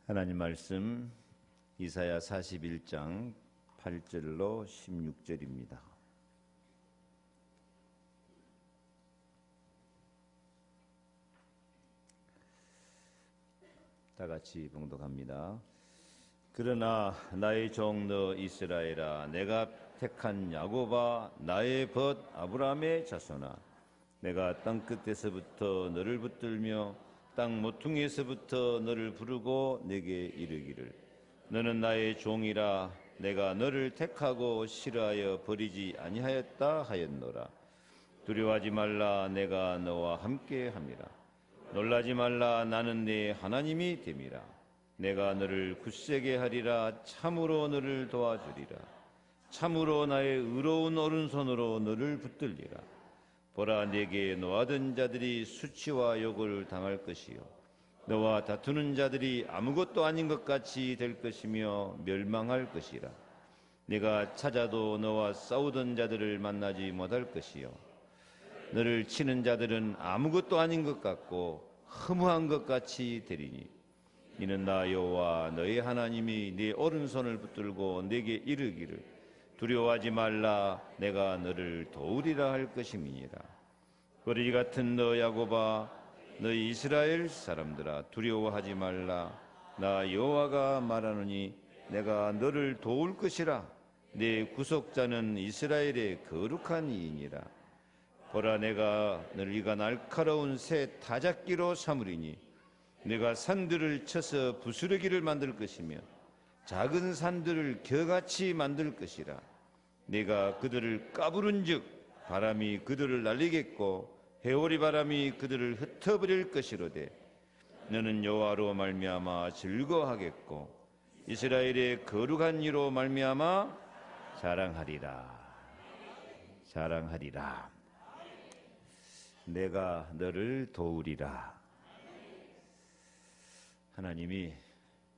하나님 말씀 이사야 41장 8절로 16절입니다. 다 같이 봉독합니다. 그러나 나의 종 너 이스라엘아, 내가 택한 야곱아, 나의 벗 아브라함의 자손아, 내가 땅 끝에서부터 너를 붙들며 땅 모퉁이에서부터 너를 부르고 내게 이르기를, 너는 나의 종이라. 내가 너를 택하고 싫어하여 버리지 아니하였다 하였노라. 두려워하지 말라. 내가 너와 함께함이라. 놀라지 말라. 나는 네 하나님이 됨이라. 내가 너를 굳세게 하리라. 참으로 너를 도와주리라. 참으로 나의 의로운 오른손으로 너를 붙들리라. 보라, 내게 노하던 자들이 수치와 욕을 당할 것이요, 너와 다투는 자들이 아무것도 아닌 것 같이 될 것이며 멸망할 것이라. 네가 찾아도 너와 싸우던 자들을 만나지 못할 것이요, 너를 치는 자들은 아무것도 아닌 것 같고 허무한 것 같이 되리니, 이는 나 여호와 너의 하나님이 네 오른손을 붙들고 내게 이르기를, 두려워하지 말라. 내가 너를 도우리라 할 것임이니라. 거리 같은 너 야곱아, 너 이스라엘 사람들아, 두려워하지 말라. 나 여호와가 말하노니 내가 너를 도울 것이라. 내 구속자는 이스라엘의 거룩한 이이니라. 보라, 내가 너희가 날카로운 새 타작기로 삼으리니, 내가 산들을 쳐서 부스러기를 만들 것이며 작은 산들을 겨같이 만들 것이라. 내가 그들을 까부른즉 바람이 그들을 날리겠고 해오리 바람이 그들을 흩어버릴 것이로되, 너는 여호와로 말미암아 즐거워하겠고 이스라엘의 거룩한 이로 말미암아 자랑하리라. 자랑하리라. 내가 너를 도우리라. 하나님이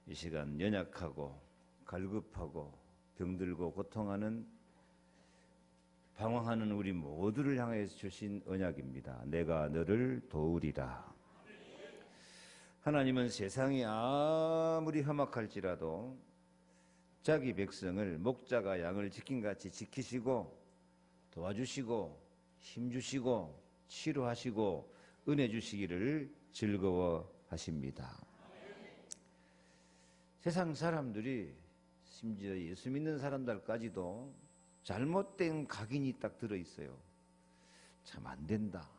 이 시간 연약하고 갈급하고 병들고 고통하는, 방황하는 우리 모두를 향해서 주신 언약입니다. 내가 너를 도우리라. 하나님은 세상이 아무리 험악할지라도 자기 백성을 목자가 양을 지킨같이 지키시고 도와주시고 힘주시고 치료하시고 은혜 주시기를 즐거워하십니다. 세상 사람들이, 심지어 예수 믿는 사람들까지도 잘못된 각인이 딱 들어있어요. 참 안 된다.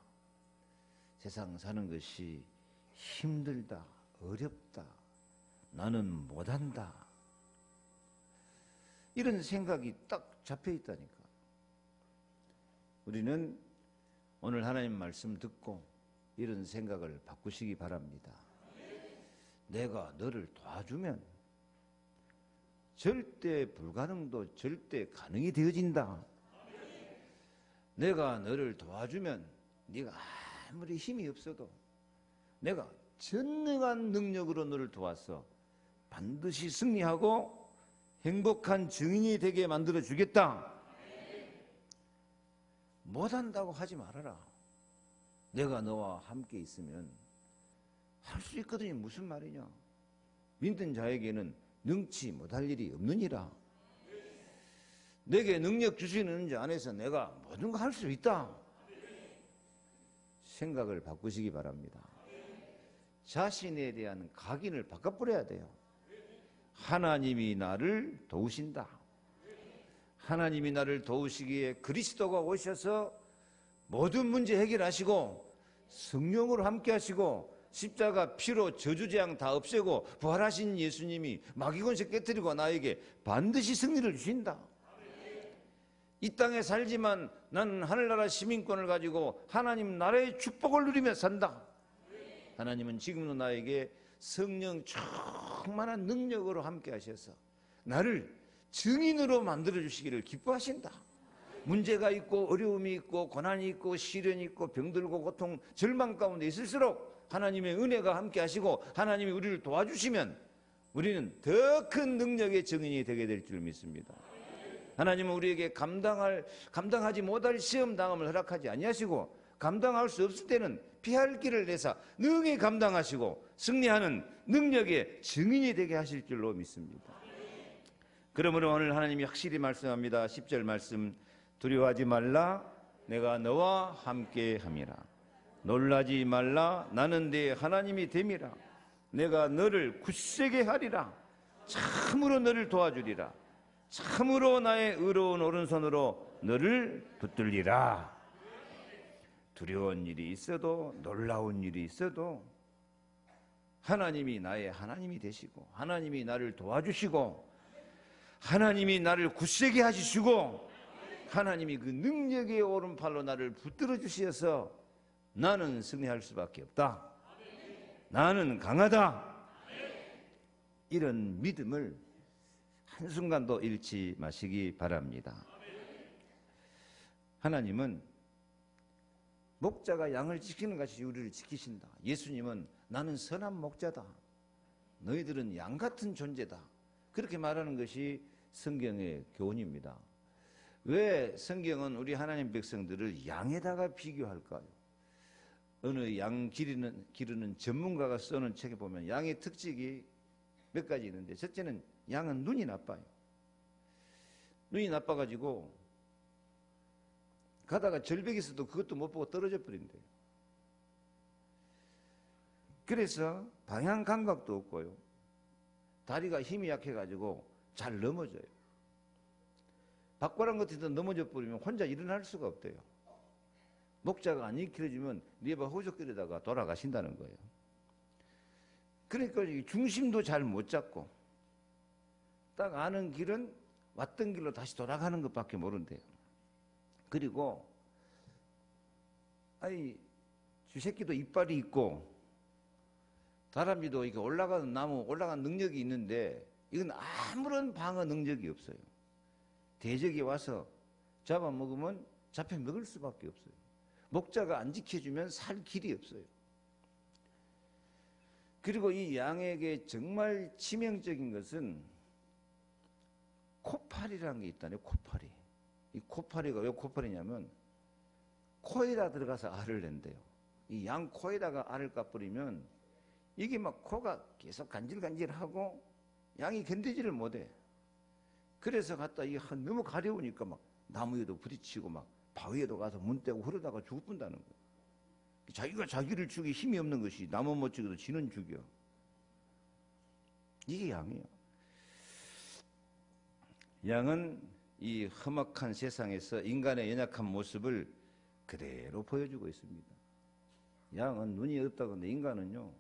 세상 사는 것이 힘들다. 어렵다. 나는 못한다. 이런 생각이 딱 잡혀 있다니까. 우리는 오늘 하나님 말씀 듣고 이런 생각을 바꾸시기 바랍니다. 내가 너를 도와주면 절대 불가능도 절대 가능이 되어진다. 내가 너를 도와주면 네가 아무리 힘이 없어도 내가 전능한 능력으로 너를 도와서 반드시 승리하고 행복한 증인이 되게 만들어 주겠다. 못한다고 하지 말아라. 내가 너와 함께 있으면 할 수 있거든요. 무슨 말이냐. 믿는 자에게는 능치 못할 일이 없느니라. 내게 능력 주시는 자 안에서 내가 모든 거 할 수 있다. 생각을 바꾸시기 바랍니다. 자신에 대한 각인을 바꿔버려야 돼요. 하나님이 나를 도우신다. 하나님이 나를 도우시기에 그리스도가 오셔서 모든 문제 해결하시고 성령으로 함께 하시고 십자가 피로 저주재앙 다 없애고 부활하신 예수님이 마귀권세 깨뜨리고 나에게 반드시 승리를 주신다. 이 땅에 살지만 나는 하늘나라 시민권을 가지고 하나님 나라의 축복을 누리며 산다. 하나님은 지금도 나에게 성령 충만한 능력으로 함께 하셔서 나를 증인으로 만들어 주시기를 기뻐하신다. 문제가 있고 어려움이 있고 고난이 있고 시련이 있고 병들고 고통 절망 가운데 있을수록 하나님의 은혜가 함께 하시고 하나님이 우리를 도와주시면 우리는 더 큰 능력의 증인이 되게 될 줄 믿습니다. 하나님은 우리에게 감당하지 못할 시험 당함을 허락하지 아니하시고 감당할 수 없을 때는 피할 길을 내사 능히 감당하시고 승리하는 능력의 증인이 되게 하실 줄로 믿습니다. 그러므로 오늘 하나님이 확실히 말씀합니다. 10절 말씀, 두려워하지 말라, 내가 너와 함께 함이라. 놀라지 말라, 나는 네 하나님이 됨이라. 내가 너를 굳세게 하리라. 참으로 너를 도와주리라. 참으로 나의 의로운 오른손으로 너를 붙들리라. 두려운 일이 있어도, 놀라운 일이 있어도 하나님이 나의 하나님이 되시고, 하나님이 나를 도와주시고, 하나님이 나를 굳세게 하시고, 하나님이 그 능력의 오른팔로 나를 붙들어 주셔서 나는 승리할 수밖에 없다. 나는 강하다. 이런 믿음을 한순간도 잃지 마시기 바랍니다. 하나님은 목자가 양을 지키는 것이 우리를 지키신다. 예수님은 나는 선한 목자다. 너희들은 양 같은 존재다. 그렇게 말하는 것이 성경의 교훈입니다. 왜 성경은 우리 하나님 백성들을 양에다가 비교할까요? 어느 양 기르는 전문가가 써놓은 책에 보면 양의 특징이 몇 가지 있는데, 첫째는 양은 눈이 나빠요. 눈이 나빠가지고 가다가 절벽에 있어도 그것도 못 보고 떨어져 버린대요. 그래서 방향 감각도 없고요, 다리가 힘이 약해가지고 잘 넘어져요. 박고랑 같은 데 넘어져 버리면 혼자 일어날 수가 없대요. 목자가 안 일으켜주면 네바 호적거리다가 돌아가신다는 거예요. 그러니까 중심도 잘 못 잡고 딱 아는 길은 왔던 길로 다시 돌아가는 것밖에 모른대요. 그리고 쥐새끼도 이빨이 있고 다람쥐도 이렇게 올라가는 나무 올라가는 능력이 있는데 이건 아무런 방어 능력이 없어요. 대적이 와서 잡아먹으면 잡혀 먹을 수밖에 없어요. 목자가 안 지켜주면 살 길이 없어요. 그리고 이 양에게 정말 치명적인 것은 코파리라는 게 있다네요. 코파리. 이 코파리가 왜 코파리냐면 코에다 들어가서 알을 낸대요. 이 양 코에다가 알을 까버리면 이게 막 코가 계속 간질간질하고 양이 견디지를 못해. 그래서 갖다 이 너무 가려우니까 막 나무에도 부딪히고 막 바위에도 가서 문 떼고 그러다가 죽는다는 거예요. 자기가 자기를 죽이 힘이 없는 것이 나무 못 죽여도 지는 죽여. 이게 양이에요. 양은 이 험악한 세상에서 인간의 연약한 모습을 그대로 보여주고 있습니다. 양은 눈이 없다고 하는데 인간은요,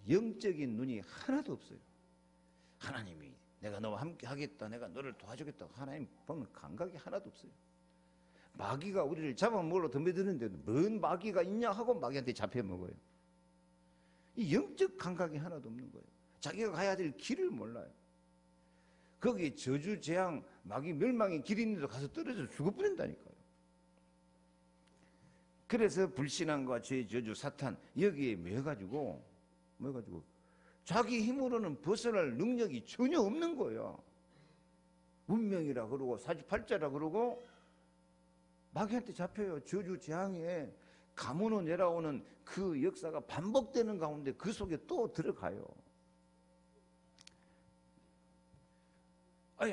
영적인 눈이 하나도 없어요. 하나님이 내가 너와 함께 하겠다, 내가 너를 도와주겠다, 하나님 보면 감각이 하나도 없어요. 마귀가 우리를 잡아먹으러 덤벼드는데 뭔 마귀가 있냐 하고 마귀한테 잡혀먹어요. 이 영적 감각이 하나도 없는 거예요. 자기가 가야 될 길을 몰라요. 거기에 저주, 재앙, 마귀 멸망의 길이 있는데 가서 떨어져 죽어버린다니까요. 그래서 불신앙과 죄, 저주, 사탄 여기에 매여가지고 자기 힘으로는 벗어날 능력이 전혀 없는 거예요. 운명이라 그러고 사주팔자라 그러고 마귀한테 잡혀요. 저주, 재앙에 가문으로 내려오는 그 역사가 반복되는 가운데 그 속에 또 들어가요.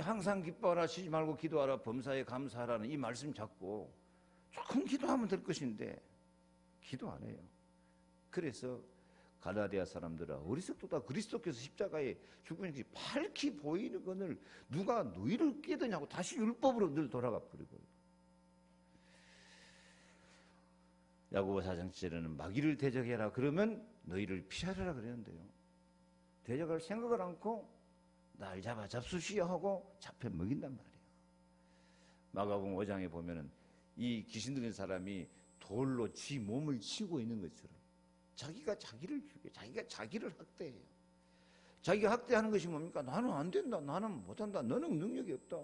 항상 기뻐하라, 쉬지 말고 기도하라, 범사에 감사하라는 이 말씀 잡고 조금 기도하면 될 것인데 기도 안 해요. 그래서 갈라디아 사람들아, 어리석도다. 그리스도께서 십자가에 죽은 것이 밝히 보이는 것을 누가 너희를 깨드냐고 다시 율법으로 늘 돌아가 버리고요. 야고보 4장 7절에는 마귀를 대적해라, 그러면 너희를 피하라 그랬는데요. 대적할 생각을 않고 날 잡아 잡수시야 하고 잡혀 먹인단 말이에요. 마가복음 5장에 보면은 이 귀신 들린 사람이 돌로 지 몸을 치고 있는 것처럼 자기가 자기를 죽여, 자기가 자기를 학대해요. 자기가 학대하는 것이 뭡니까? 나는 안 된다, 나는 못한다, 너는 능력이 없다.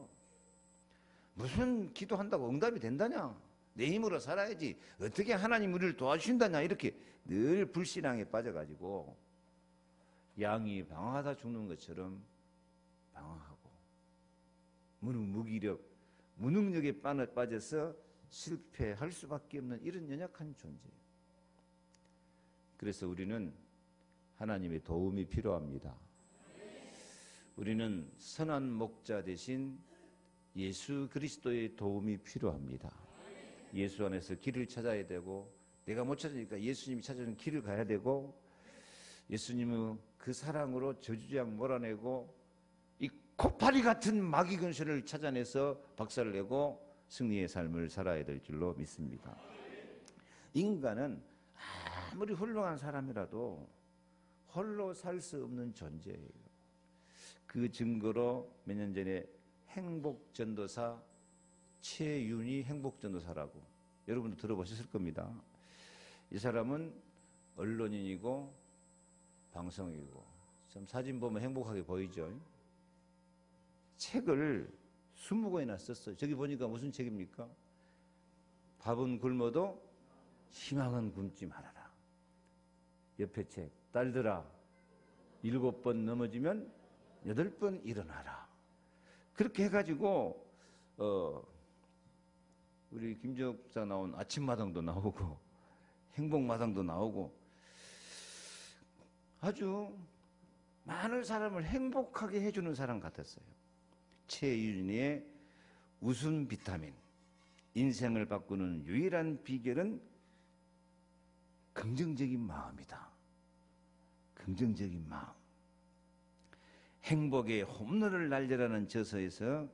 무슨 기도한다고 응답이 된다냐? 내 힘으로 살아야지 어떻게 하나님 우리를 도와주신다냐? 이렇게 늘 불신앙에 빠져가지고 양이 방황하다 죽는 것처럼 방황하고 무기력, 무능력에 빠져서 실패할 수밖에 없는 이런 연약한 존재예요. 그래서 우리는 하나님의 도움이 필요합니다. 우리는 선한 목자 대신 예수 그리스도의 도움이 필요합니다. 예수 안에서 길을 찾아야 되고, 내가 못 찾으니까 예수님이 찾아주는 길을 가야 되고, 예수님은 그 사랑으로 저주장 몰아내고 이 코파리 같은 마귀 근세를 찾아내서 박살을 내고 승리의 삶을 살아야 될 줄로 믿습니다. 인간은 아무리 훌륭한 사람이라도 홀로 살 수 없는 존재예요. 그 증거로 몇 년 전에 행복전도사 최윤희 행복전도사라고 여러분도 들어보셨을 겁니다. 이 사람은 언론인이고 방송이고 참 사진 보면 행복하게 보이죠. 책을 20권이나 썼어요. 저기 보니까 무슨 책입니까? 밥은 굶어도 희망은 굶지 말아라. 옆에 책, 딸들아 7번 넘어지면 8번 일어나라. 그렇게 해가지고 우리 김정자 나온 아침마당도 나오고 행복마당도 나오고 아주 많은 사람을 행복하게 해주는 사람 같았어요. 최윤희의 웃음 비타민, 인생을 바꾸는 유일한 비결은 긍정적인 마음이다. 긍정적인 마음. 행복의 홈런을 날려라는 저서에서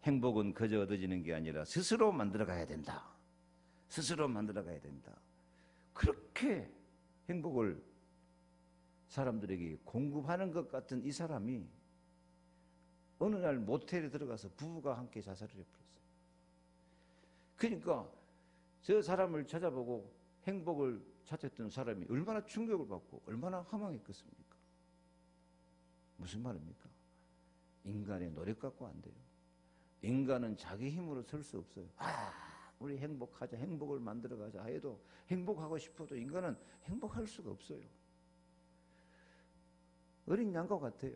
행복은 그저 얻어지는 게 아니라 스스로 만들어가야 된다. 스스로 만들어가야 된다. 그렇게 행복을 사람들에게 공급하는 것 같은 이 사람이 어느 날 모텔에 들어가서 부부가 함께 자살을 해버렸어요. 그러니까 저 사람을 찾아보고 행복을 찾았던 사람이 얼마나 충격을 받고 얼마나 허망했겠습니까? 무슨 말입니까? 인간의 노력 갖고 안 돼요. 인간은 자기 힘으로 설 수 없어요. 우리 행복하자, 행복을 만들어가자 해도 행복하고 싶어도 인간은 행복할 수가 없어요. 어린 양과 같아요.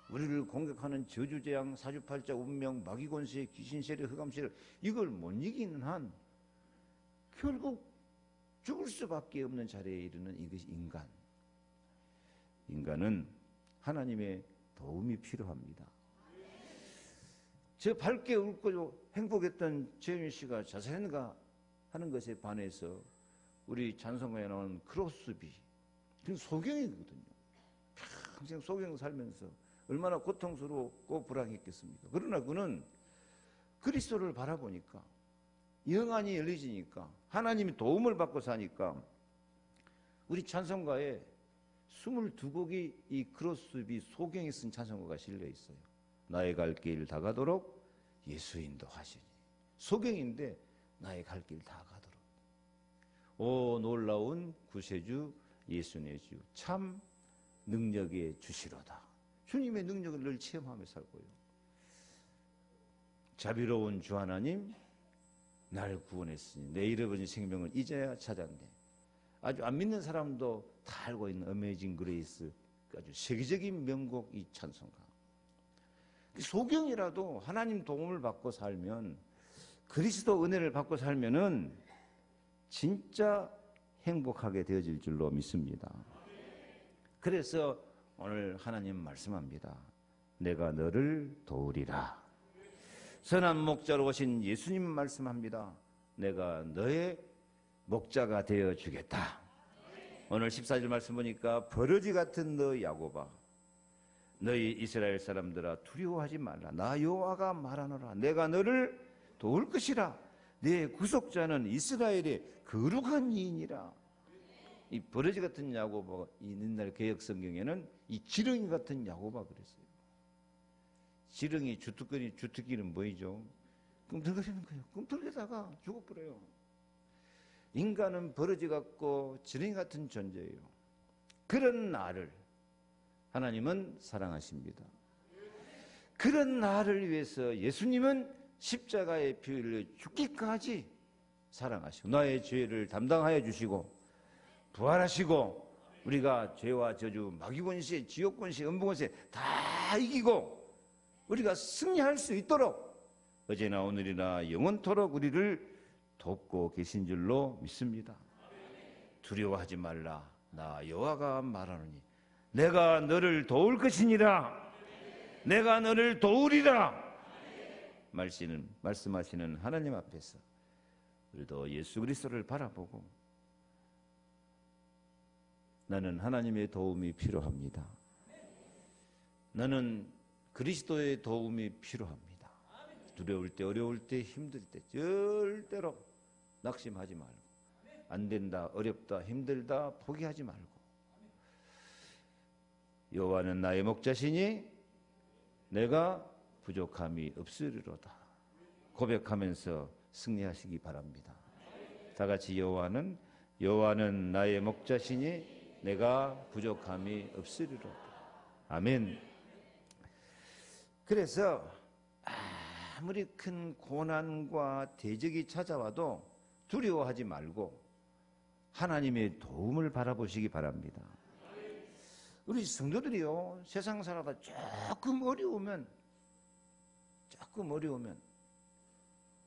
우리를 공격하는 저주재앙, 사주팔자, 운명, 마귀권세, 귀신세력, 흑암세력 이걸 못 이기는 한 결국 죽을 수밖에 없는 자리에 이르는 이것이 인간. 인간은 하나님의 도움이 필요합니다. 저 밝게 웃고 행복했던 최윤희 씨가 자살했는가 하는 것에 반해서 우리 찬송가에 나오는 크로스비, 그건 소경이거든요. 평생 소경 살면서 얼마나 고통스럽고 불안했겠습니까? 그러나 그는 그리스도를 바라보니까 영안이 열리지니까 하나님의 도움을 받고 사니까 우리 찬송가에 22곡이 이 크로스비 소경이 쓴 찬송가가 실려 있어요. 나의 갈 길 다 가도록 예수 인도하시니. 소경인데 나의 갈 길 다 가도록. 오 놀라운 구세주 예수의 주 참 능력의 주시로다. 주님의 능력을 늘 체험하며 살고요. 자비로운 주 하나님 나를 구원했으니 내 잃어버린 생명을 이제야 찾았네. 아주 안 믿는 사람도 다 알고 있는 어메이징 그레이스, 아주 세계적인 명곡 이 찬송가. 소경이라도 하나님 도움을 받고 살면, 그리스도 은혜를 받고 살면은 진짜 행복하게 되어질 줄로 믿습니다. 그래서 오늘 하나님 말씀합니다. 내가 너를 도우리라. 선한 목자로 오신 예수님 말씀합니다. 내가 너의 목자가 되어 주겠다. 오늘 14절 말씀 보니까 버러지 같은 너 야곱아, 너희 이스라엘 사람들아 두려워하지 말라. 나 여호와가 말하노라. 내가 너를 도울 것이라. 내 구속자는 이스라엘의 거룩한 이인이라. 이 버러지 같은 야곱아, 이 옛날 개역 성경에는 이 지렁이 같은 야곱아 그랬어요. 지렁이 주특기는 뭐이죠? 꿈틀거리는 거예요. 꿈틀거리다가 죽어버려요. 인간은 버러지 같고 지렁이 같은 존재예요. 그런 나를 하나님은 사랑하십니다. 그런 나를 위해서 예수님은 십자가의 피 흘려 죽기까지 사랑하시고 나의 죄를 담당하여 주시고 부활하시고 우리가 죄와 저주, 마귀권세, 지옥권세, 음부권세 다 이기고 우리가 승리할 수 있도록 어제나 오늘이나 영원토록 우리를 돕고 계신 줄로 믿습니다. 두려워하지 말라. 나 여호와가 말하노니 내가 너를 도울 것이니라. 내가 너를 도우리라. 말씀하시는 하나님 앞에서 우리도 예수 그리스도를 바라보고 나는 하나님의 도움이 필요합니다. 나는 그리스도의 도움이 필요합니다. 두려울 때, 어려울 때, 힘들 때 절대로 낙심하지 말고, 안 된다, 어렵다, 힘들다 포기하지 말고, 여호와는 나의 목자시니 내가 부족함이 없으리로다 고백하면서 승리하시기 바랍니다. 다 같이 여호와는 나의 목자시니 내가 부족함이 없으리로다. 아멘. 그래서 아무리 큰 고난과 대적이 찾아와도 두려워하지 말고 하나님의 도움을 바라보시기 바랍니다. 우리 성도들이요, 세상 살아다 조금 어려우면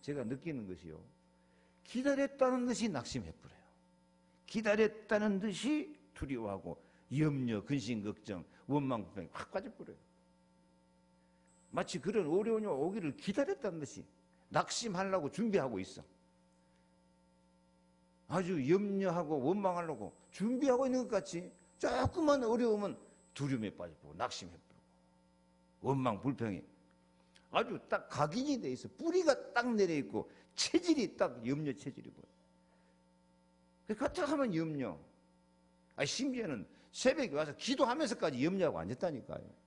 제가 느끼는 것이요, 기다렸다는 듯이 낙심해버려요. 기다렸다는 듯이 두려워하고 염려, 근심, 걱정, 원망, 불평이 확 빠져버려요. 마치 그런 어려움이 오기를 기다렸다는 듯이 낙심하려고 준비하고 있어. 아주 염려하고 원망하려고 준비하고 있는 것 같이 조금만 어려우면 두려움에 빠져버리고 낙심해버리고 원망, 불평이 아주 딱 각인이 돼 있어. 뿌리가 딱 내려있고 체질이 딱 염려 체질이고, 그렇다 하면 염려. 심지어는 새벽에 와서 기도하면서까지 염려하고 앉았다니까요.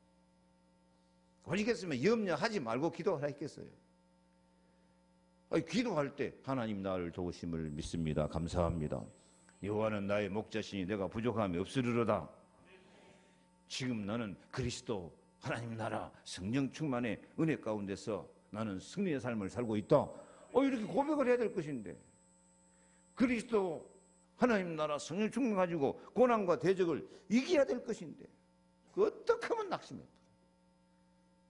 오시겠으면 염려하지 말고 기도하라 했겠어요. 기도할 때 하나님 나를 도우심을 믿습니다. 감사합니다. 여호와는 나의 목자시니 내가 부족함이 없으리로다. 지금 나는 그리스도 하나님 나라 성령 충만의 은혜 가운데서 나는 승리의 삶을 살고 있다. 이렇게 고백을 해야 될 것인데, 그리스도 하나님 나라 성령 충만 가지고 고난과 대적을 이겨야 될 것인데 어떻게 하면 낙심해?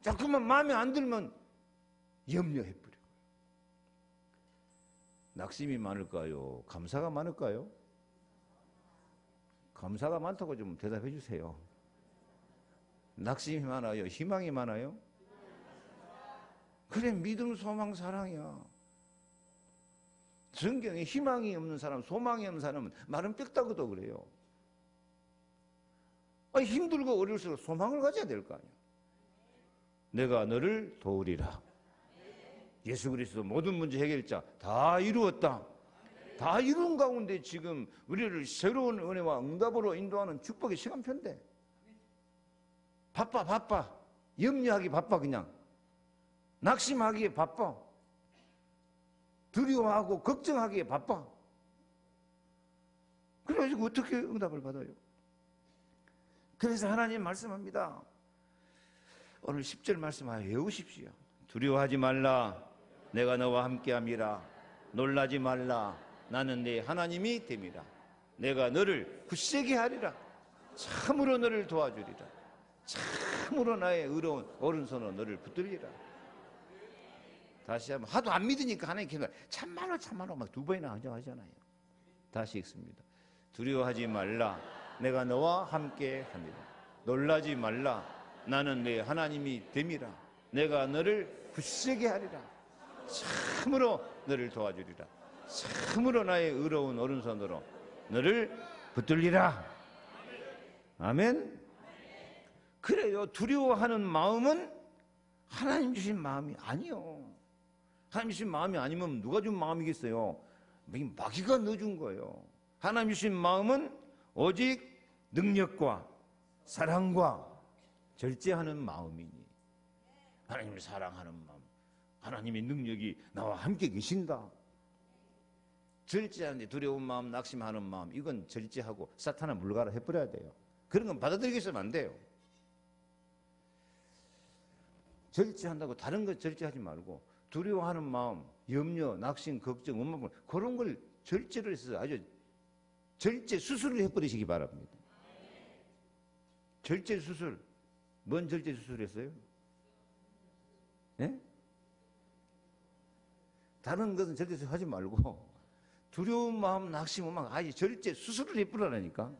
자꾸만 마음에 안 들면 염려해버려요. 낙심이 많을까요? 감사가 많을까요? 감사가 많다고 좀 대답해 주세요. 낙심이 많아요? 희망이 많아요? 그래, 믿음, 소망, 사랑이야. 성경에 희망이 없는 사람, 소망이 없는 사람은 말은 뺐다고도 그래요. 힘들고 어려울수록 소망을 가져야 될 거 아니야. 내가 너를 도우리라. 예수 그리스도 모든 문제 해결자 다 이루었다. 다 이룬 가운데 지금 우리를 새로운 은혜와 응답으로 인도하는 축복의 시간표인데 바빠. 염려하기 바빠. 그냥 낙심하기에 바빠. 두려워하고 걱정하기에 바빠. 그래가지고 어떻게 응답을 받아요? 그래서 하나님 말씀합니다. 오늘 10절 말씀하여 외우십시오. 두려워하지 말라. 내가 너와 함께함이라. 놀라지 말라. 나는 네 하나님이 됨이라. 내가 너를 굳세게 하리라. 참으로 너를 도와주리라. 참으로 나의 의로운 오른손으로 너를 붙들리라. 다시 한번, 하도 안 믿으니까 하나님 기도 참말로 막 2번이나 하잖아요. 다시 읽습니다. 두려워하지 말라. 내가 너와 함께 합니다. 놀라지 말라. 나는 네 하나님이 됨이라. 내가 너를 굳세게 하리라. 참으로 너를 도와주리라. 참으로 나의 의로운 오른손으로 너를 붙들리라. 아멘. 그래요. 두려워하는 마음은 하나님 주신 마음이 아니요. 하나님 주신 마음이 아니면 누가 준 마음이겠어요? 마귀가 넣어준 거예요. 하나님 주신 마음은 오직 능력과 사랑과 절제하는 마음이니, 하나님을 사랑하는 마음, 하나님의 능력이 나와 함께 계신다. 절제하는데 두려운 마음, 낙심하는 마음, 이건 절제하고 사탄을 물가라 해버려야 돼요. 그런 건 받아들이겠으면 안 돼요. 절제한다고 다른 거 절제하지 말고 두려워하는 마음, 염려, 낙심, 걱정, 원망, 그런 걸 절제를 해서 아주 절제 수술을 해버리시기 바랍니다. 절제 수술. 뭔 절제 수술 했어요? 네? 다른 것은 절제 수술 하지 말고 두려운 마음, 낙심, 원망 아예 절제 수술을 해버리라니까.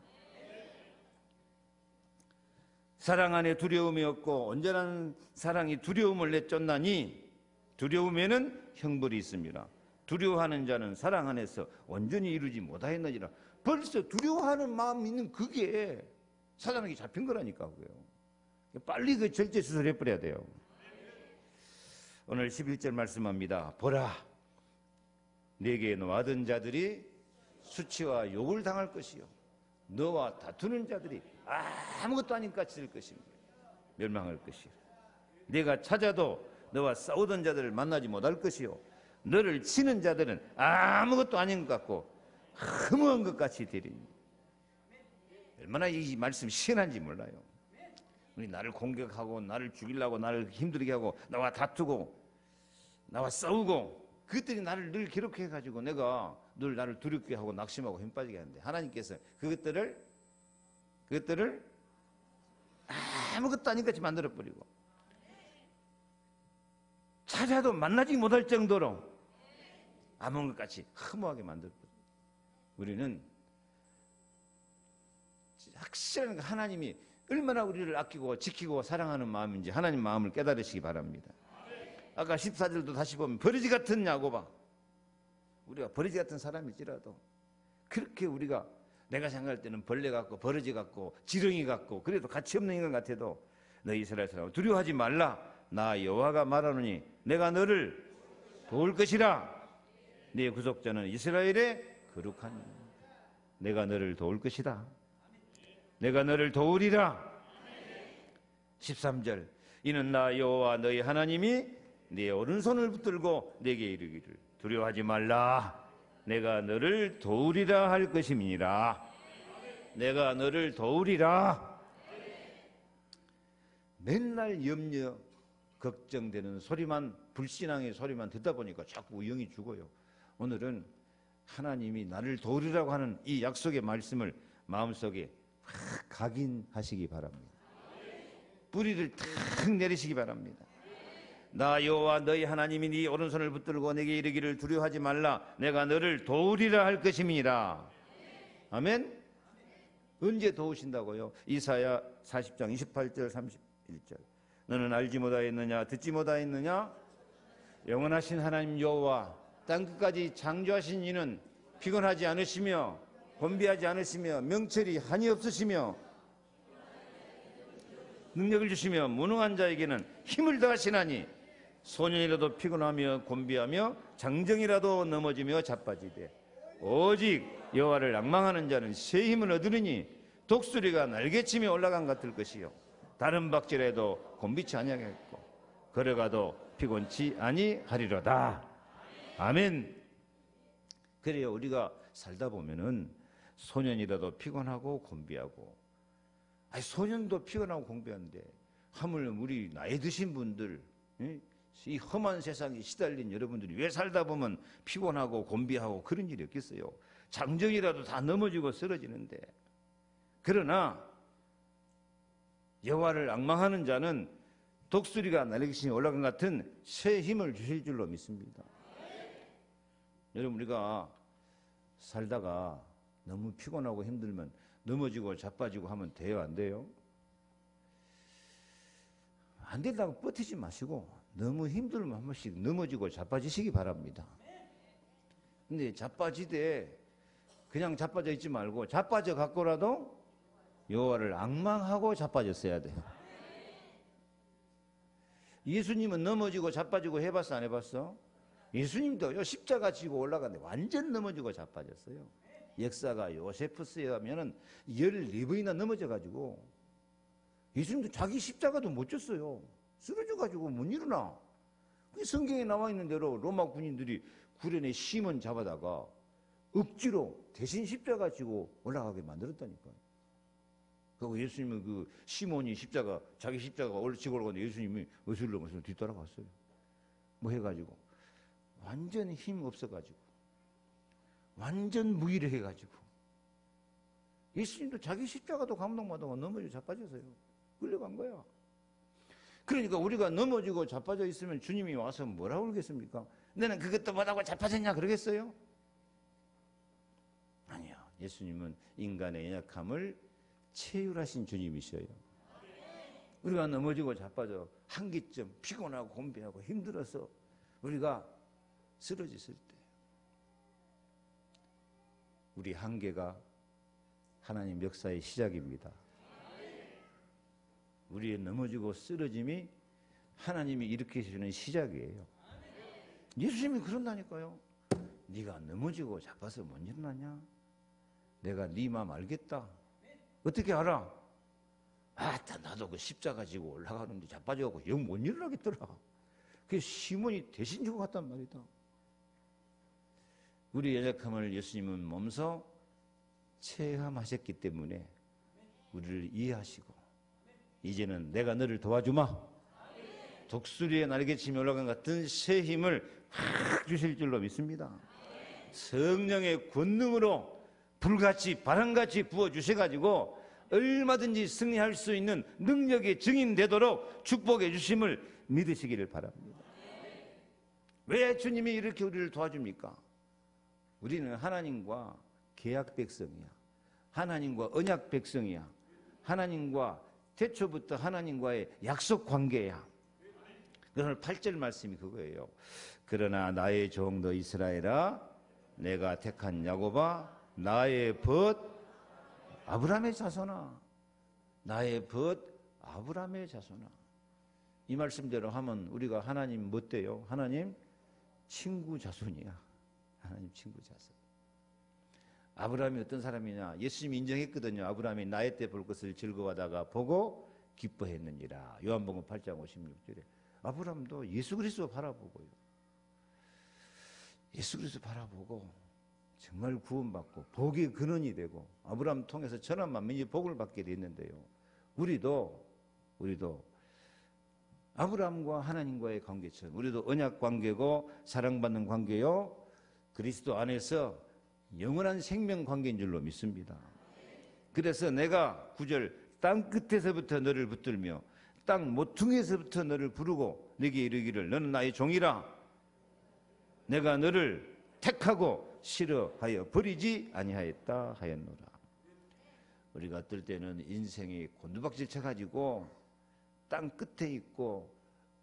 사랑 안에 두려움이 없고 온전한 사랑이 두려움을 내쫓나니 두려움에는 형벌이 있습니다. 두려워하는 자는 사랑 안에서 온전히 이루지 못하였느니라. 벌써 두려워하는 마음이 있는 그게 사단에게 잡힌 거라니까. 그게요. 빨리 그 절제 수술해 버려야 돼요. 오늘 11절 말씀합니다. 보라, 내게 와던 자들이 수치와 욕을 당할 것이요 너와 다투는 자들이 아무것도 아닌 같이 될 것입니다. 멸망할 것이요 내가 찾아도 너와 싸우던 자들을 만나지 못할 것이요 너를 치는 자들은 아무것도 아닌 것 같고 허무한 것 같이 되리니. 얼마나 이 말씀이 시원한지 몰라요. 우리 나를 공격하고 나를 죽이려고 나를 힘들게 하고 나와 다투고 나와 싸우고 그것들이 나를 늘 괴롭혀가지고 내가 늘 나를 두렵게 하고 낙심하고 힘 빠지게 하는데 하나님께서 그것들을 아무것도 아닌 것 같이 만들어버리고 찾아도 만나지 못할 정도로 아무 것 같이 허무하게 만들어버려요. 우리는 확실한 하나님이 얼마나 우리를 아끼고 지키고 사랑하는 마음인지 하나님 마음을 깨달으시기 바랍니다. 아까 14절도 다시 보면 버러지 같은 야고바, 우리가 버러지 같은 사람일지라도 그렇게 우리가 내가 생각할 때는 벌레 같고 버러지 같고 지렁이 같고 그래도 가치 없는 인간 같아도 너 이스라엘 사람 두려워하지 말라. 나 여호와가 말하노니 내가 너를 도울 것이라. 네 구속자는 이스라엘의 거룩한 이. 내가 너를 도울 것이다. 내가 너를 도우리라. 13절 이는 나 여호와 너희 하나님이 네 오른손을 붙들고 내게 이르기를 두려워하지 말라. 내가 너를 도우리라 할 것임이니라. 내가 너를 도우리라. 맨날 염려 걱정되는 소리만 불신앙의 소리만 듣다 보니까 자꾸 영이 죽어요. 오늘은 하나님이 나를 도우리라고 하는 이 약속의 말씀을 마음속에 확 각인하시기 바랍니다. 뿌리를 탁 내리시기 바랍니다. 나 여호와 너희 하나님이 네 오른손을 붙들고 내게 이르기를 두려워하지 말라. 내가 너를 도우리라 할 것임이니라. 아멘. 언제 도우신다고요? 이사야 40장 28절 31절 너는 알지 못하였느냐 듣지 못하였느냐 영원하신 하나님 여호와 땅끝까지 창조하신 이는 피곤하지 않으시며 곤비하지 않으시며 명철이 한이 없으시며 능력을 주시며 무능한 자에게는 힘을 더하시나니 소년이라도 피곤하며 곤비하며 장정이라도 넘어지며 자빠지되 오직 여호와를 앙망하는 자는 새 힘을 얻으리니 독수리가 날개치며 올라간 것 같을 것이요 다른 박질에도 곤비치 아니하겠고 걸어가도 피곤치 아니하리로다. 아멘. 그래요. 우리가 살다 보면은 소년이라도 피곤하고 곤비하고 소년도 피곤하고 곤비한데 하물며 우리 나이 드신 분들 이 험한 세상에 시달린 여러분들이 왜 살다 보면 피곤하고 곤비하고 그런 일이 없겠어요. 장정이라도 다 넘어지고 쓰러지는데 그러나 여호와를 앙망하는 자는 독수리가 날개치며 올라간 같은 새 힘을 주실 줄로 믿습니다. 여러분 우리가 살다가 너무 피곤하고 힘들면 넘어지고 자빠지고 하면 돼요 안 돼요? 안 된다고 버티지 마시고 너무 힘들면 한 번씩 넘어지고 자빠지시기 바랍니다. 근데 자빠지되 그냥 자빠져 있지 말고 자빠져 갖고라도 여호와를 앙망하고 자빠졌어야 돼요. 예수님은 넘어지고 자빠지고 해봤어 안 해봤어? 예수님도요 십자가 지고 올라갔는데 완전 넘어지고 자빠졌어요. 역사가 요세푸스에 가면은 14번이나 넘어져가지고 예수님도 자기 십자가도 못 졌어요. 쓰러져가지고 못 일어나. 성경에 나와 있는 대로 로마 군인들이 구련에 시몬 잡아다가 억지로 대신 십자가 지고 올라가게 만들었다니까요. 그리고 예수님은 그 시몬이 자기 십자가 지고 올라가는데 예수님이 어슬렁어슬렁 뒤따라갔어요. 뭐 해가지고 완전 힘 없어가지고 완전 무기력해가지고 예수님도 자기 십자가도 감동받아가 넘어지고 자빠져서요. 끌려간 거야. 그러니까 우리가 넘어지고 자빠져 있으면 주님이 와서 뭐라고 그러겠습니까? 너는 그것도 못하고 자빠졌냐 그러겠어요? 아니요. 예수님은 인간의 연약함을 체휼하신 주님이셔요. 우리가 넘어지고 자빠져 한기쯤 피곤하고 곤비하고 힘들어서 우리가 쓰러졌을 때 우리 한계가 하나님 역사의 시작입니다. 우리의 넘어지고 쓰러짐이 하나님이 일으키시는 시작이에요. 예수님이 그런다니까요. 네가 넘어지고 자빠서 못 일어나냐? 내가 네 마음 알겠다. 어떻게 알아? 아따 나도 그 십자가 지고 올라가는데 자빠져갖고 영 못 일어나겠더라. 그게 시몬이 대신 지고 갔단 말이다. 우리 연약함을 예수님은 몸소 체험하셨기 때문에 우리를 이해하시고 이제는 내가 너를 도와주마. 독수리의 날개치며 올라간 같은 새 힘을 확 주실 줄로 믿습니다. 성령의 권능으로 불같이 바람같이 부어주셔가지고 얼마든지 승리할 수 있는 능력의 증인되도록 축복해 주심을 믿으시기를 바랍니다. 왜 주님이 이렇게 우리를 도와줍니까? 우리는 하나님과 계약 백성이야. 하나님과 언약 백성이야. 하나님과 태초부터 하나님과의 약속 관계야. 오늘 8절 말씀이 그거예요. 그러나 나의 종도 이스라엘아, 내가 택한 야곱아, 나의 벗 아브라함의 자손아, 나의 벗 아브라함의 자손아. 이 말씀대로 하면 우리가 하나님 뭐 돼요? 하나님 친구 자손이야. 하나님 친구 자손. 아브라함이 어떤 사람이냐? 예수님이 인정했거든요. 아브라함이 나이 때 볼 것을 즐거워하다가 보고 기뻐했느니라. 요한복음 8장 56절에 아브라함도 예수 그리스도 바라보고요. 예수 그리스도 바라보고 정말 구원받고 복의 근원이 되고 아브라함 통해서 천한 만민이 복을 받게 됐는데요. 우리도 아브라함과 하나님과의 관계처럼 우리도 언약 관계고 사랑받는 관계요. 그리스도 안에서 영원한 생명 관계인 줄로 믿습니다. 그래서 내가 9절 땅 끝에서부터 너를 붙들며 땅 모퉁이에서부터 너를 부르고 네게 이르기를 너는 나의 종이라. 내가 너를 택하고 싫어하여 버리지 아니하였다 하였노라. 우리가 어떨 때는 인생이 곤두박질 쳐가지고 땅 끝에 있고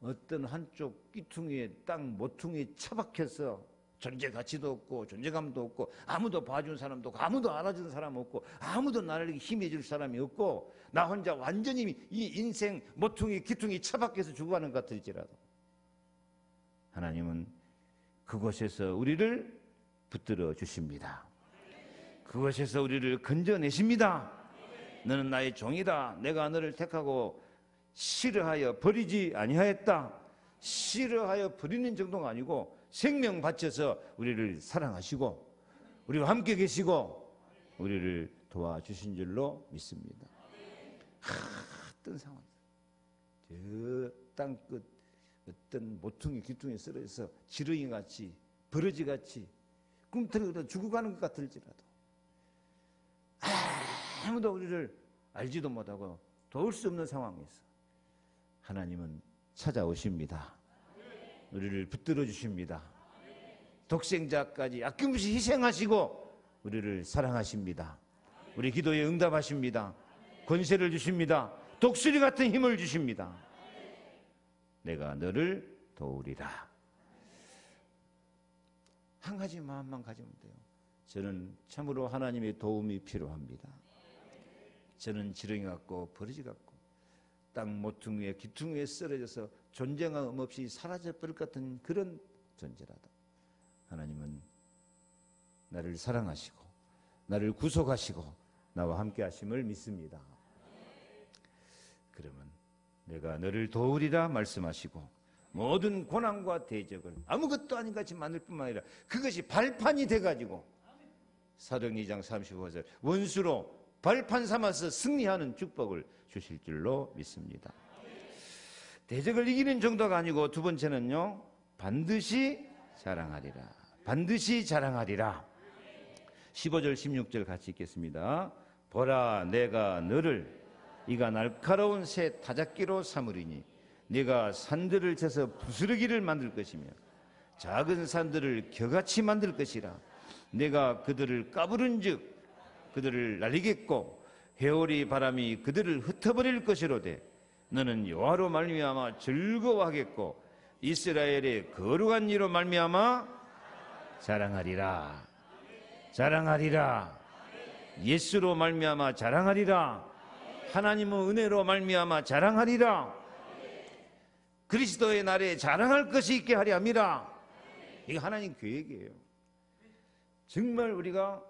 어떤 한쪽 끼퉁이에 땅 모퉁이에 처박혀서 존재 가치도 없고 존재감도 없고 아무도 봐준 사람도 없고 아무도 알아주는 사람 없고 아무도 나를 힘이 줄 사람이 없고 나 혼자 완전히 이 인생 모퉁이 기퉁이 처박혀서 죽어가는 것 같을지라도 하나님은 그곳에서 우리를 붙들어 주십니다. 그곳에서 우리를 건져내십니다. 너는 나의 종이다. 내가 너를 택하고 싫어하여 버리지 아니하였다. 싫어하여 버리는 정도가 아니고 생명 바쳐서 우리를 사랑하시고 우리와 함께 계시고 우리를 도와주신 줄로 믿습니다. 어떤 상황, 저 땅끝 어떤 모퉁이 기퉁이에 쓰러져서 지렁이같이 버러지같이 꿈틀거려 죽어가는 것 같을지라도 아무도 우리를 알지도 못하고 도울 수 없는 상황에서 하나님은 찾아오십니다. 우리를 붙들어 주십니다. 독생자까지 아낌없이 희생하시고 우리를 사랑하십니다. 우리 기도에 응답하십니다. 권세를 주십니다. 독수리 같은 힘을 주십니다. 내가 너를 도우리라. 한 가지 마음만 가지면 돼요. 저는 참으로 하나님의 도움이 필요합니다. 저는 지렁이 같고 버러지 같고 땅 모퉁이에 기퉁이에 쓰러져서 존재감 없이 사라져버릴 것 같은 그런 존재라도 하나님은 나를 사랑하시고 나를 구속하시고 나와 함께 하심을 믿습니다. 그러면 내가 너를 도우리라 말씀하시고 모든 고난과 대적을 아무것도 아닌 같이 만들 뿐만 아니라 그것이 발판이 돼가지고 사도행 2장 35절 원수로 발판 삼아서 승리하는 축복을 주실 줄로 믿습니다. 대적을 이기는 정도가 아니고 두 번째는요, 반드시 자랑하리라. 반드시 자랑하리라. 15절 16절 같이 읽겠습니다. 보라 내가 너를 이가 날카로운 새 타작기로 삼으리니 네가 산들을 쳐서 부스러기를 만들 것이며 작은 산들을 겨같이 만들 것이라. 내가 그들을 까부른즉 그들을 날리겠고 회오리 바람이 그들을 흩어버릴 것이로되 너는 여호와로 말미암아 즐거워하겠고 이스라엘의 거룩한 이로 말미암아 자랑하리라. 자랑하리라. 예수로 말미암아 자랑하리라. 하나님의 은혜로 말미암아 자랑하리라. 그리스도의 날에 자랑할 것이 있게 하려 함이라. 이게 하나님 계획이에요. 정말 우리가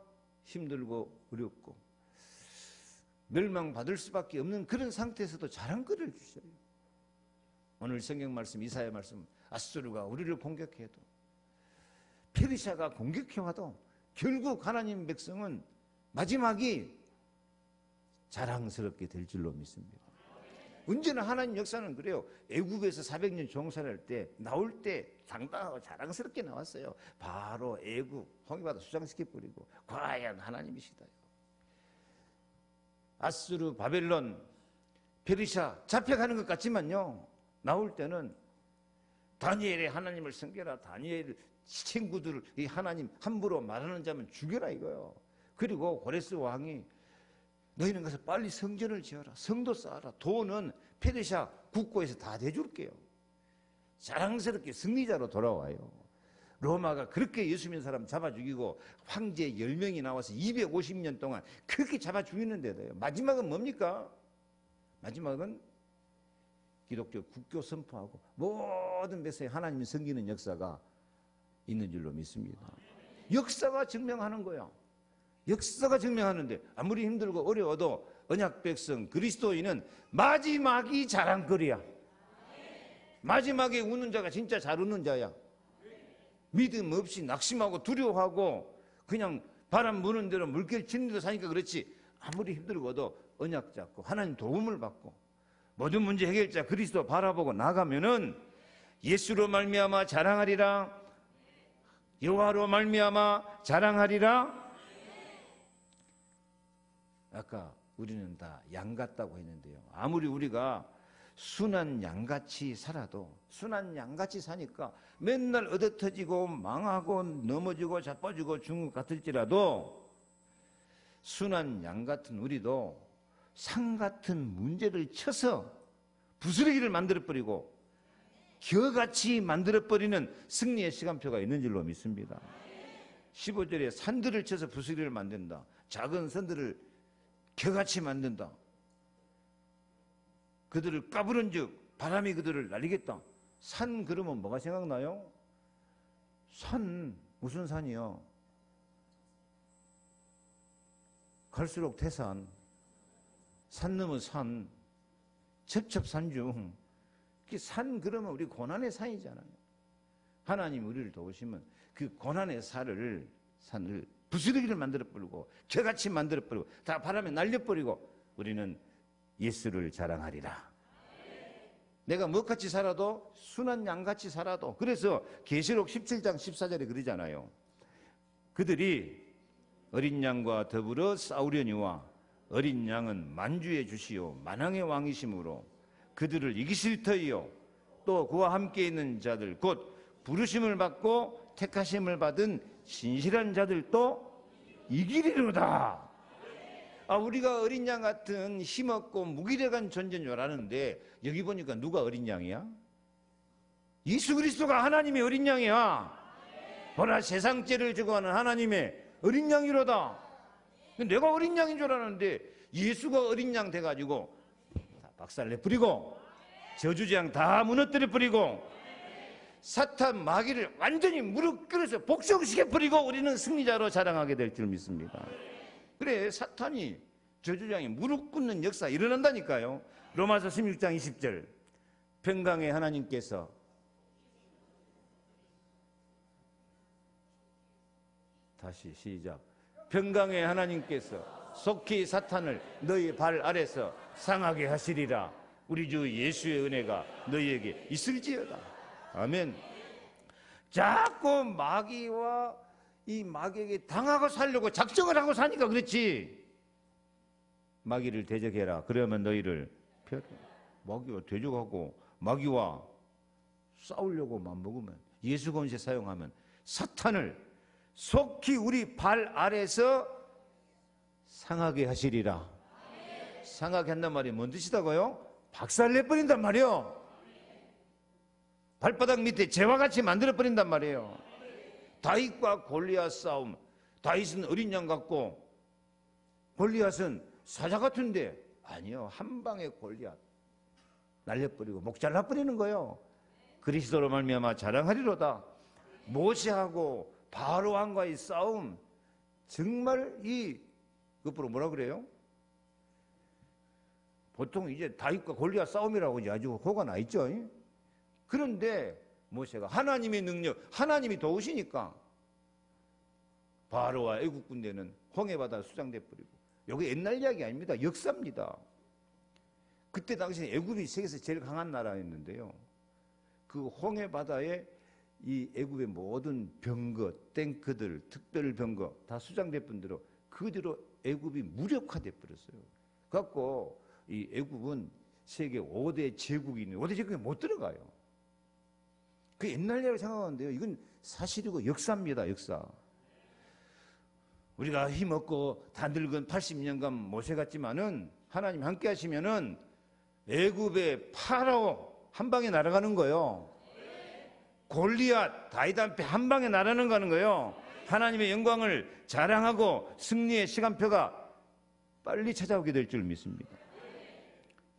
힘들고 어렵고 멸망받을 수밖에 없는 그런 상태에서도 자랑거리를 주셔요. 오늘 성경 말씀, 이사야 말씀, 아수르가 우리를 공격해도 페르시아가 공격해와도 결국 하나님 백성은 마지막이 자랑스럽게 될 줄로 믿습니다. 언제나 하나님 역사는 그래요. 애굽에서 400년 종살할 때 나올 때 당당하고 자랑스럽게 나왔어요. 바로 애굽 홍해바다 수장시켜버리고 과연 하나님이시다. 아수르, 바벨론, 페르시아 잡혀가는 것 같지만요, 나올 때는 다니엘의 하나님을 섬겨라. 다니엘 친구들을 이 하나님 함부로 말하는 자면 죽여라 이거요. 그리고 고레스 왕이 너희는 가서 빨리 성전을 지어라. 성도 쌓아라. 돈은 페르시아 국고에서 다 대줄게요. 자랑스럽게 승리자로 돌아와요. 로마가 그렇게 예수 믿는 사람 잡아 죽이고 황제 10명이 나와서 250년 동안 그렇게 잡아 죽이는데도요. 마지막은 뭡니까? 마지막은 기독교 국교 선포하고 모든 데서 하나님이 섬기는 역사가 있는 줄로 믿습니다. 역사가 증명하는 거야. 역사가 증명하는데 아무리 힘들고 어려워도 언약 백성 그리스도인은 마지막이 자랑거리야. 마지막에 웃는 자가 진짜 잘 웃는 자야. 믿음 없이 낙심하고 두려워하고 그냥 바람 부는 대로 물결 치는 대로 사니까 그렇지, 아무리 힘들고도 언약 잡고 하나님 도움을 받고 모든 문제 해결자 그리스도 바라보고 나가면은 예수로 말미암아 자랑하리라. 여호와로 말미암아 자랑하리라. 아까 우리는 다 양 같다고 했는데요, 아무리 우리가 순한 양같이 살아도 순한 양같이 사니까 맨날 얻어터지고 망하고 넘어지고 자빠지고 죽은 것 같을지라도 순한 양 같은 우리도 상 같은 문제를 쳐서 부스러기를 만들어버리고 겨같이 만들어버리는 승리의 시간표가 있는 줄로 믿습니다. 15절에 산들을 쳐서 부스러기를 만든다. 작은 산들을 겨같이 만든다. 그들을 까부른 즉 바람이 그들을 날리겠다. 산 그러면 뭐가 생각나요? 산, 무슨 산이요? 갈수록 태산, 산 넘어 산, 첩첩산중. 산 그러면 우리 고난의 산이잖아요. 하나님 우리를 도우시면 그 고난의 산을 부스러기를 만들어버리고 겨같이 만들어버리고 다 바람에 날려버리고 우리는 예수를 자랑하리라. 내가 뭐같이 살아도 순한 양같이 살아도. 그래서 계시록 17장 14절에 그러잖아요. 그들이 어린 양과 더불어 싸우려니와 어린 양은 만주의 주시요 만왕의 왕이심으로 그들을 이기실 터이요 또 그와 함께 있는 자들 곧 부르심을 받고 택하심을 받은 신실한 자들도 이기리로다. 우리가 어린 양 같은 힘없고 무기력한 존재인 줄 알았는데 여기 보니까 누가 어린 양이야? 예수 그리스도가 하나님의 어린 양이야. 보라, 세상 죄를 지고 하는 하나님의 어린 양이로다. 내가 어린 양인 줄 알았는데 예수가 어린 양 돼가지고 다 박살내버리고 저주재앙 다 무너뜨려버리고 사탄 마귀를 완전히 무릎 꿇어서 복종시켜버리고 우리는 승리자로 자랑하게 될 줄 믿습니다. 그래, 사탄이 저주장이 무릎 꿇는 역사 일어난다니까요. 로마서 16장 20절 평강의 하나님께서 다시 시작. 평강의 하나님께서 속히 사탄을 너희 발 아래서 상하게 하시리라. 우리 주 예수의 은혜가 너희에게 있을지어다. 아멘. 자꾸 마귀와 이 마귀에게 당하고 살려고 작정을 하고 사니까 그렇지. 마귀를 대적해라. 그러면 너희를 펴라. 마귀와 대적하고 마귀와 싸우려고 맘먹으면 예수 권세 사용하면 사탄을 속히 우리 발 아래서 상하게 하시리라. 상하게 한단 말이 뭔 뜻이다고요? 박살내버린단 말이에요. 발바닥 밑에 재와 같이 만들어버린단 말이에요. 다윗과 골리앗 싸움. 다윗은 어린 양 같고 골리앗은 사자 같은데 아니요, 한 방에 골리앗 날려버리고 목 잘라버리는 거예요. 그리스도로 말미암아 자랑하리로다. 모세하고 바로 왕과의 싸움, 정말 이 그것으로 뭐라 그래요? 보통 이제 다윗과 골리앗 싸움이라고 이제 아주 호가 나 있죠. 그런데 모세가 하나님의 능력, 하나님이 도우시니까 바로와 애국 군대는 홍해바다 수장돼 버리고, 여기 옛날 이야기 아닙니다. 역사입니다. 그때 당시 애굽이 세계에서 제일 강한 나라였는데요. 그 홍해바다에 이 애굽의 모든 병거, 탱크들, 특별 병거 다 수장돼 분대로 그대로 애굽이 무력화돼 버렸어요. 그래갖고 이 애굽은 세계 5대 제국이 있는 5대 제국에 못 들어가요. 그 옛날 이야기 생각하는데요. 이건 사실이고 역사입니다. 역사. 우리가 힘없고 다 늙은 80년간 모세 같지만은 하나님 함께 하시면은 애굽의 파라오 한 방에 날아가는 거예요. 골리앗 다윗 앞에 한 방에 날아가는 거예요. 하나님의 영광을 자랑하고 승리의 시간표가 빨리 찾아오게 될 줄 믿습니다.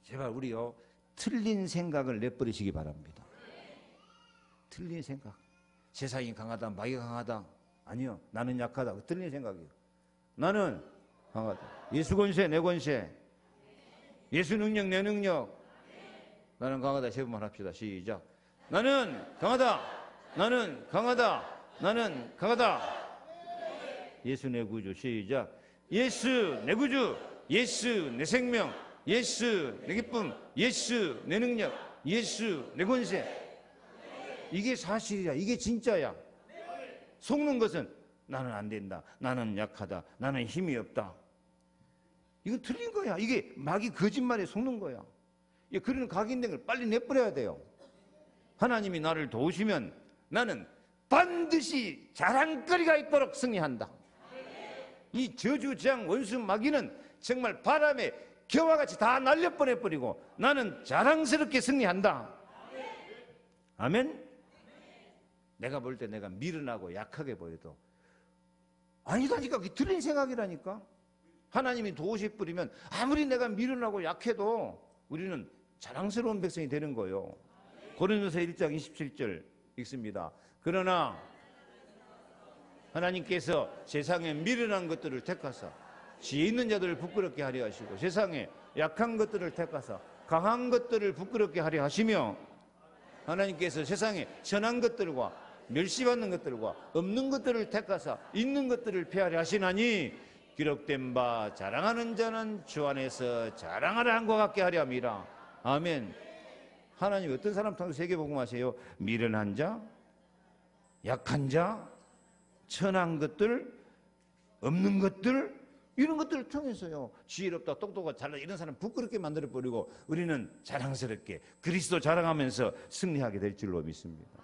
제발 우리요, 틀린 생각을 내버리시기 바랍니다. 틀린 생각. 세상이 강하다, 마귀가 강하다. 아니요, 나는 약하다. 틀린 생각이에요. 나는 강하다. 예수 권세, 내 권세. 예수 능력, 내 능력. 나는 강하다. 세 번만 합시다. 시작. 나는 강하다. 나는 강하다. 나는 강하다. 예수 내 구주. 시작. 예수 내 구주. 예수 내 생명. 예수 내 기쁨. 예수 내 능력. 예수 내 권세. 이게 사실이야. 이게 진짜야. 속는 것은 나는 안 된다. 나는 약하다. 나는 힘이 없다. 이건 틀린 거야. 이게 마귀 거짓말에 속는 거야. 그런 각인된 걸 빨리 내버려야 돼요. 하나님이 나를 도우시면 나는 반드시 자랑거리가 있도록 승리한다. 이 저주장 원수 마귀는 정말 바람에 겨와 같이 다 날려보내버리고 나는 자랑스럽게 승리한다. 아멘? 내가 볼 때 내가 미련하고 약하게 보여도 아니다니까. 그게 틀린 생각이라니까. 하나님이 도우셔버리면 아무리 내가 미련하고 약해도 우리는 자랑스러운 백성이 되는 거예요. 고린도서 1장 27절 읽습니다. 그러나 하나님께서 세상에 미련한 것들을 택하사 지혜 있는 자들을 부끄럽게 하려 하시고 세상에 약한 것들을 택하사 강한 것들을 부끄럽게 하려 하시며 하나님께서 세상에 선한 것들과 멸시받는 것들과 없는 것들을 택하사 있는 것들을 폐하려 하시나니 기록된 바 자랑하는 자는 주 안에서 자랑하라 한것 같게 하려 함이라. 아멘. 하나님 어떤 사람 통해서 세계복음하세요? 미련한 자, 약한 자, 천한 것들, 없는 것들, 이런 것들을 통해서요. 지혜롭다, 똑똑하다, 잘나 이런 사람 부끄럽게 만들어버리고 우리는 자랑스럽게 그리스도 자랑하면서 승리하게 될 줄로 믿습니다.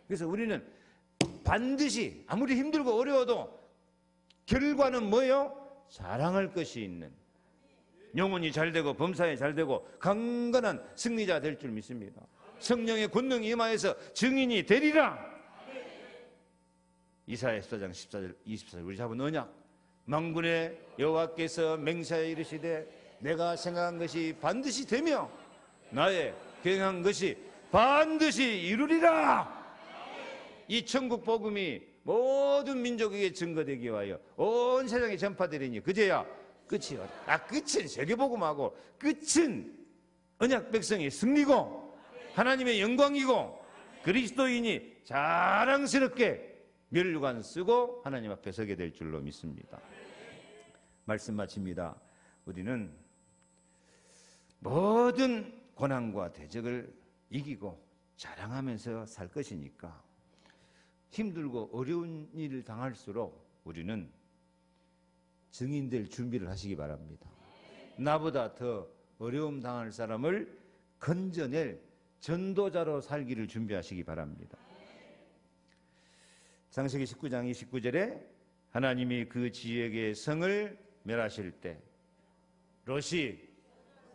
그래서 우리는 반드시 아무리 힘들고 어려워도 결과는 뭐예요? 자랑할 것이 있는, 영혼이 잘되고 범사에 잘되고 강건한 승리자 될 줄 믿습니다. 성령의 권능이 임하여서 증인이 되리라. 이사야 14장 14절 24절 우리 잡은 언약. 만군의 여호와께서 맹세하여 이르시되 내가 생각한 것이 반드시 되며 나의 계획한 것이 반드시 이루리라. 이 천국 복음이 모든 민족에게 증거되기 위하여 온 세상에 전파되리니 그제야 끝이요. 끝은 세계복음하고 끝은 언약 백성의 승리고 하나님의 영광이고 그리스도인이 자랑스럽게 면류관 쓰고 하나님 앞에 서게 될 줄로 믿습니다. 말씀 마칩니다. 우리는 모든 고난과 대적을 이기고 자랑하면서 살 것이니까 힘들고 어려운 일을 당할수록 우리는 증인될 준비를 하시기 바랍니다. 나보다 더 어려움 당할 사람을 건져낼 전도자로 살기를 준비하시기 바랍니다. 창세기 19장 29절에 하나님이 그 지역의 성을 멸하실 때 롯이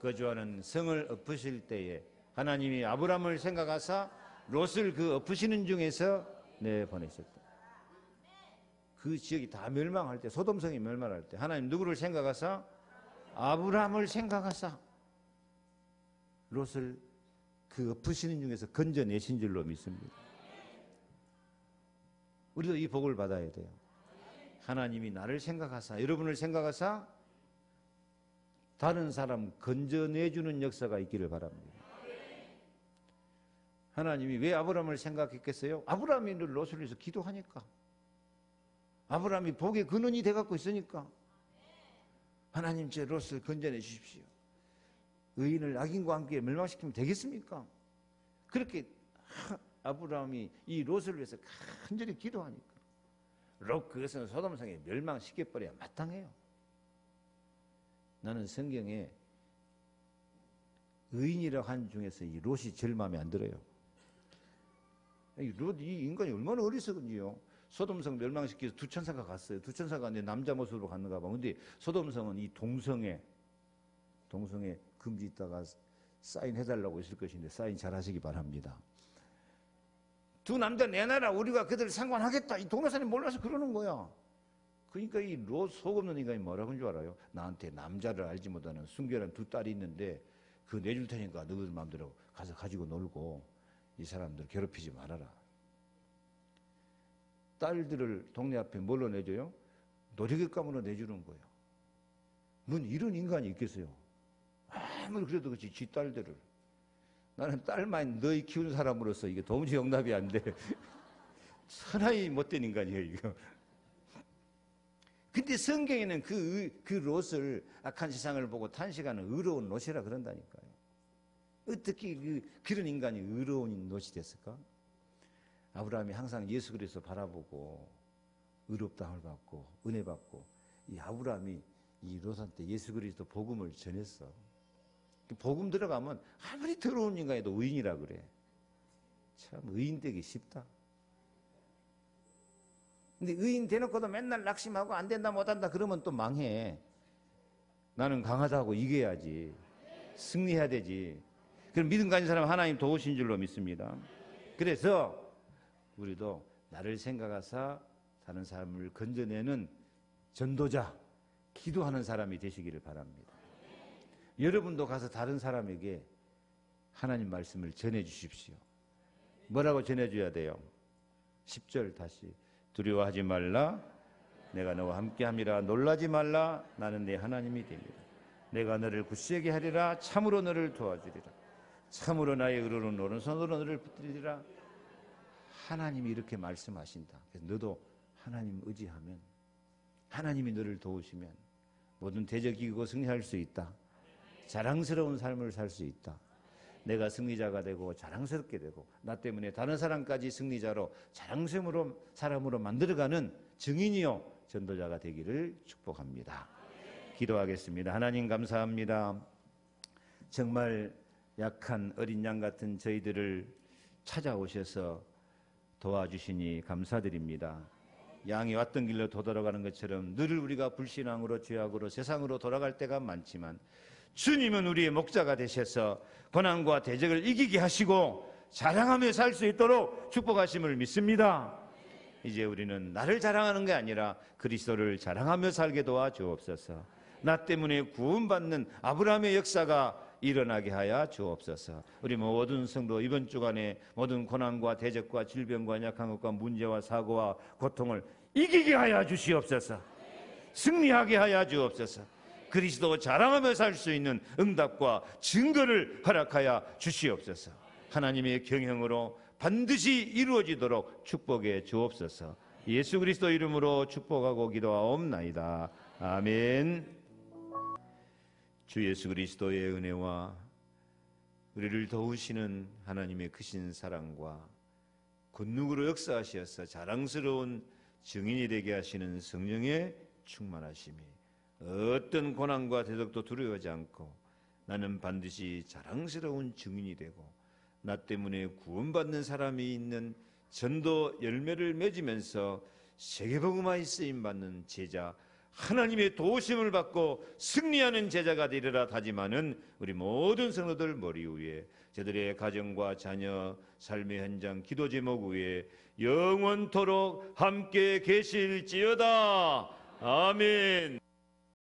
거주하는 성을 엎으실 때에 하나님이 아브라함을 생각하사 롯을 그 엎으시는 중에서 내보내셨다. 그 지역이 다 멸망할 때, 소돔성이 멸망할 때 하나님 누구를 생각하사? 아브라함을 생각하사 롯을 그 엎으시는 중에서 건져내신 줄로 믿습니다. 우리도 이 복을 받아야 돼요. 하나님이 나를 생각하사, 여러분을 생각하사 다른 사람 건져내주는 역사가 있기를 바랍니다. 하나님이 왜 아브라함을 생각했겠어요? 아브라함이 늘 롯을 위해서 기도하니까. 아브라함이 복의 근원이 돼갖고 있으니까. 하나님 제 롯을 건져내 주십시오. 의인을 악인과 함께 멸망시키면 되겠습니까? 그렇게 아브라함이 이 롯을 위해서 간절히 기도하니까 롯 그것은 소돔성에 멸망시켜버려야 마땅해요. 나는 성경에 의인이라고 한 중에서 이 롯이 제일 마음에 안 들어요. 이 인간이 얼마나 어리석은지요. 소돔성 멸망시켜서 두 천사가 갔어요. 두 천사가 내 남자 모습으로 갔는가 봐. 근데 소돔성은 이 동성에 금지 있다가 사인해달라고 있을 것인데 사인 잘 하시기 바랍니다. 두 남자 내놔라. 우리가 그들 상관하겠다. 이 동네 사람이 몰라서 그러는 거야. 그러니까 이 롯 속 없는 인간이 뭐라고 한 줄 알아요? 나한테 남자를 알지 못하는 순결한 두 딸이 있는데 그거 내줄 테니까 너희들 마음대로 가서 가지고 놀고 이 사람들 괴롭히지 말아라. 딸들을 동네 앞에 뭘로 내줘요? 놀이기감으로 내주는 거예요. 뭔 이런 인간이 있겠어요? 아무리 그래도 그렇지 지 딸들을. 나는 딸만 너희 키운 사람으로서 이게 도무지 용납이 안 돼. 천하의 못된 인간이에요 이거. 근데 성경에는 그 롯을 악한 세상을 보고 탄식하는 의로운 롯이라 그런다니까요. 어떻게 그런 인간이 의로운 롯이 됐을까? 아브라함이 항상 예수 그리스도 바라보고 의롭다함을 받고 은혜 받고 이 아브라함이 이 롯한테 예수 그리스도 복음을 전했어. 복음 들어가면 아무리 더러운 인간에도 의인이라 그래. 참 의인 되기 쉽다. 근데 의인 대놓고도 맨날 낙심하고 안 된다 못한다 그러면 또 망해. 나는 강하다고 이겨야지. 승리해야 되지. 그럼 믿음 가진 사람은 하나님 도우신 줄로 믿습니다. 그래서 우리도 나를 생각하사 다른 사람을 건져내는 전도자, 기도하는 사람이 되시기를 바랍니다. 여러분도 가서 다른 사람에게 하나님 말씀을 전해 주십시오. 뭐라고 전해줘야 돼요? 10절 다시. 두려워하지 말라. 내가 너와 함께함이라. 놀라지 말라. 나는 네 하나님이 됩니다. 내가 너를 굳세게 하리라. 참으로 너를 도와주리라. 참으로 나의 의로운 오른손으로 너를 붙들리리라. 하나님이 이렇게 말씀하신다. 그래서 너도 하나님 의지하면 하나님이 너를 도우시면 모든 대적 이기고 승리할 수 있다. 자랑스러운 삶을 살 수 있다. 내가 승리자가 되고 자랑스럽게 되고 나 때문에 다른 사람까지 승리자로 자랑스러운 사람으로 만들어가는 증인이요 전도자가 되기를 축복합니다. 기도하겠습니다. 하나님 감사합니다. 정말 약한 어린 양 같은 저희들을 찾아오셔서 도와주시니 감사드립니다. 양이 왔던 길로 되돌아가는 것처럼 늘 우리가 불신앙으로 죄악으로 세상으로 돌아갈 때가 많지만 주님은 우리의 목자가 되셔서 고난과 대적을 이기게 하시고 자랑하며 살 수 있도록 축복하심을 믿습니다. 이제 우리는 나를 자랑하는 게 아니라 그리스도를 자랑하며 살게 도와 주옵소서. 나 때문에 구원받는 아브라함의 역사가 일어나게 하여 주옵소서. 우리 모든 성도 이번 주간에 모든 고난과 대적과 질병과 약한 것과 문제와 사고와 고통을 이기게 하여 주시옵소서. 승리하게 하여 주옵소서. 그리스도 자랑하며 살 수 있는 응답과 증거를 허락하여 주시옵소서. 하나님의 경영으로 반드시 이루어지도록 축복해 주옵소서. 예수 그리스도 이름으로 축복하고 기도하옵나이다. 아멘. 주 예수 그리스도의 은혜와 우리를 도우시는 하나님의 크신 사랑과 권능으로 역사하셔서 자랑스러운 증인이 되게 하시는 성령의 충만하심이 어떤 고난과 대적도 두려워하지 않고 나는 반드시 자랑스러운 증인이 되고 나 때문에 구원받는 사람이 있는 전도 열매를 맺으면서 세계복음화에 쓰임받는 제자 하나님의 도우심을 받고 승리하는 제자가 되리라 다짐하는 우리 모든 성도들 머리 위에, 저들의 가정과 자녀, 삶의 현장, 기도 제목 위에 영원토록 함께 계실지어다. 아멘.